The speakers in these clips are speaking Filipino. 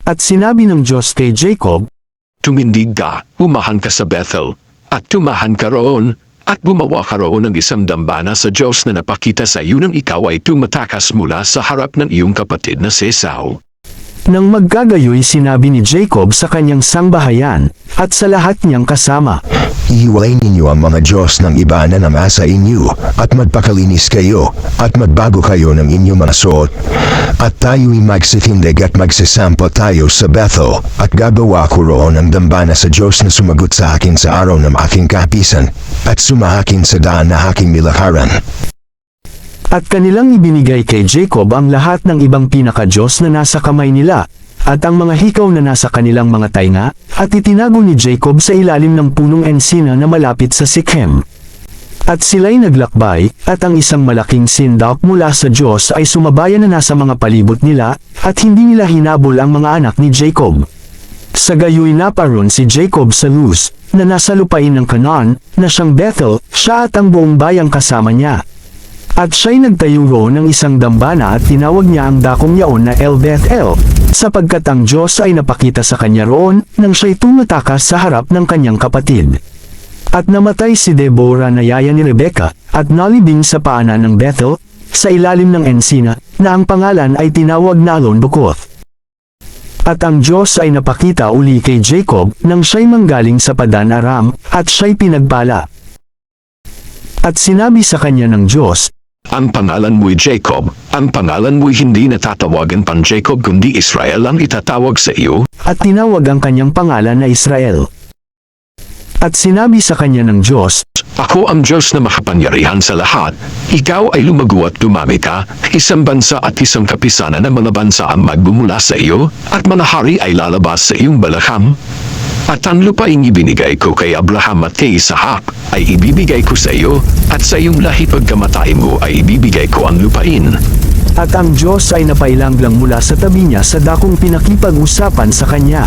At sinabi ng Diyos kay Jacob, Tumindig ka, umahan ka sa Bethel, at tumahan ka roon, at gumawa ka roon ng isang dambana sa Diyos na napakita sa iyo nang ikaw ay tumatakas mula sa harap ng iyong kapatid na si Esau. nang magkagayoy sinabi ni Jacob sa kanyang sangbahayan, at sa lahat niyang kasama, Ihiwalay ninyo ang mga Diyos ng iba na namasa inyo, at magpakalinis kayo, at magbago kayo ng inyong mga suot. At tayo'y magsitindig at magsisampo tayo sa Bethel, at gagawa ko roon ang dambana sa Diyos na sumagot sa akin sa araw ng aking kapisan, at sumahakin sa daan na aking nilakaran. At kanilang ibinigay kay Jacob ang lahat ng ibang pinaka-Diyos na nasa kamay nila, at ang mga hikaw na nasa kanilang mga tainga, at itinago ni Jacob sa ilalim ng punong ensina na malapit sa Sikhem. At sila'y naglakbay, at ang isang malaking sindak mula sa Diyos ay sumabayan na nasa mga palibot nila, at hindi nila hinabol ang mga anak ni Jacob. Sa gayoy naparoon si Jacob sa Luz, na nasa lupain ng Canaan, na siyang Bethel, siya at ang buong bayang kasama niya. At siya'y nagtayo roon ng isang dambana at tinawag niya ang dakong yaon na El Bethel, sapagkat ang Diyos ay napakita sa kanya roon nang siya'y tumatakas sa harap ng kanyang kapatid. At namatay si Deborah na yaya ni Rebecca, at nalibing sa paanan ng Bethel, sa ilalim ng ensina, na ang pangalan ay tinawag na Allon-Bakoth. At ang Diyos ay napakita uli kay Jacob nang siya'y manggaling sa Padan Aram, at siya'y pinagpala. At sinabi sa kanya ng Diyos, Ang pangalan mo'y Jacob, ang pangalan mo'y hindi natatawagan pang Jacob kundi Israel ang itatawag sa iyo. at tinawag ang kanyang pangalan na Israel. At sinabi sa kanya ng Diyos, Ako ang Diyos na makapangyarihan sa lahat. Ikaw ay lumago at dumami ka, isang bansa at isang kapisanan ng mga bansa ang magbumula sa iyo, at mga hari ay lalabas sa iyong balakang. At ang lupaing ibinigay ko kay Abraham at kay Isaac, ay ibibigay ko sa iyo, at sa iyong lahi pagkamatay mo ay ibibigay ko ang lupain. at ang Diyos ay napailanglang mula sa tabi niya sa dakong pinakipag-usapan sa kanya.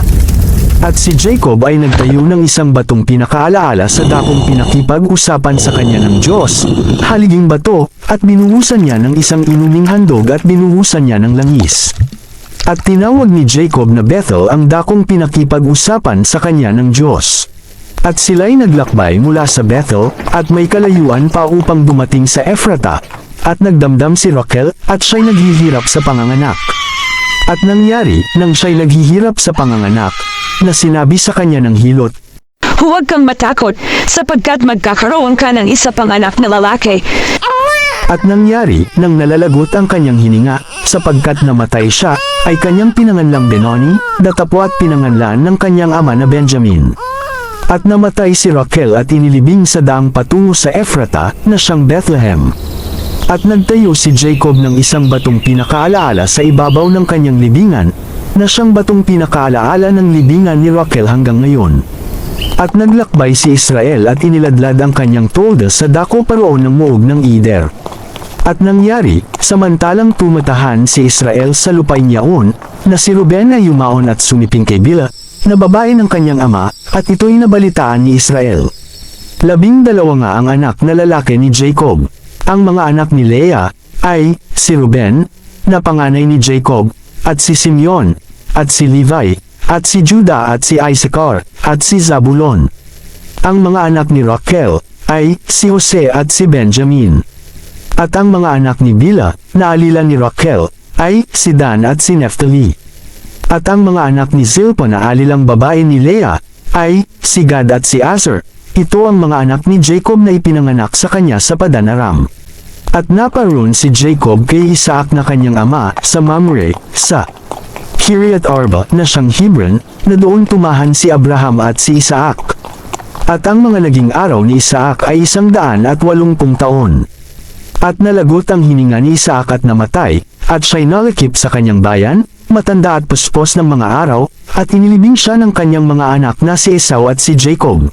At si Jacob ay nagtayo ng isang batong pinakaalaala sa dakong pinakipag-usapan sa kanya ng Diyos, haliging bato, at binuhusan niya ng isang inuming handog at binuhusan niya ng langis. At tinawag ni Jacob na Bethel ang dakong pinakipag-usapan sa kanya ng Diyos. At sila'y naglakbay mula sa Bethel, at may kalayuan pa upang dumating sa Ephrata, at nagdamdam si Rachel, at siya'y naghihirap sa panganganak. At nangyari, nang siya'y naghihirap sa panganganak, na sinabi sa kanya ng hilot, Huwag kang matakot, sapagkat magkakaroon ka ng isa pang anak na lalaki. At nangyari, nang nalalagot ang kanyang hininga, sapagkat namatay siya, ay kanyang pinanganlang Benoni, datapwat pinanganlan ng kanyang ama na Benjamin. At namatay si Rachel at inilibing sa daang patungo sa Ephrata, na siyang Bethlehem. At nagtayo si Jacob ng isang batong pinakaalaala sa ibabaw ng kanyang libingan, na siyang batong pinakaalaala ng libingan ni Rachel hanggang ngayon. At naglakbay si Israel at iniladlad ang kanyang tolda sa dako paroon ng muog ng Eder. At nangyari, samantalang tumatahan si Israel sa lupain yaon, na si Ruben ay yumaon at sumiping kay Bila, na babae ng kanyang ama, at ito'y nabalitaan ni Israel. 12 nga ang anak na lalaki ni Jacob. Ang mga anak ni Leah ay si Ruben, na panganay ni Jacob, at si Simeon, at si Levi, at si Judah at si Issachar, at si Zabulon. Ang mga anak ni Rachel ay si Jose at si Benjamin. At ang mga anak ni Bila, na alila ni Rachel, ay si Dan at si Naphtali. At ang mga anak ni Zilpa na alilang babae ni Leah, ay si Gad at si Aser. Ito ang mga anak ni Jacob na ipinanganak sa kanya sa Padan Aram. At naparoon si Jacob kay Isaac na kanyang ama sa Mamre, sa Kiriath Arba na siyang Hebron, na doon tumahan si Abraham at si Isaac. At ang mga naging araw ni Isaac ay 180 taon. At nalagot ang hininga ni Isaac at namatay, at siya'y nalakip sa kanyang bayan, matanda at puspos ng mga araw, at inilibing siya ng kanyang mga anak na si Esau at si Jacob.